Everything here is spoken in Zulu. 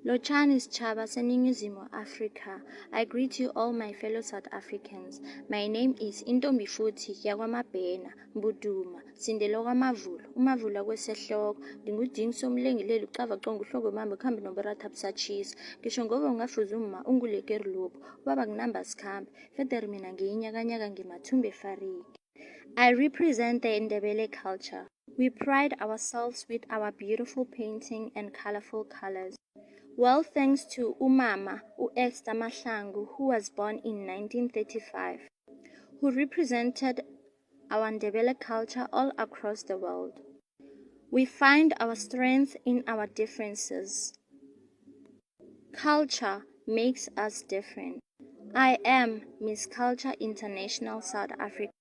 Lotshani Sitshaba seNingizimu Afrika. I greet you all my fellow South Africans. My name is Intombi Futhi yakwaMabhena, Mbuduma, Sindelo kwaMavula, uMavula kwesehloko, ndingudingi somlengileli ucavaconga uhlobo mama kuhambe nomberatha busatshisa. Ngisho ngoba ungafuza uma ungulekeri lobo, ubaba kunamba sikhambe, federi mina ngiyinyakanyaka ngimathumbe fariki. I represent the Ndebele culture. We pride ourselves with our beautiful painting and colorful colors. Well, thanks to Umama Esther Mahlangu, who was born in 1935, who represented our Ndebele culture all across the world. We find our strength in our differences. Culture makes us different. I am Miss Culture International South Africa.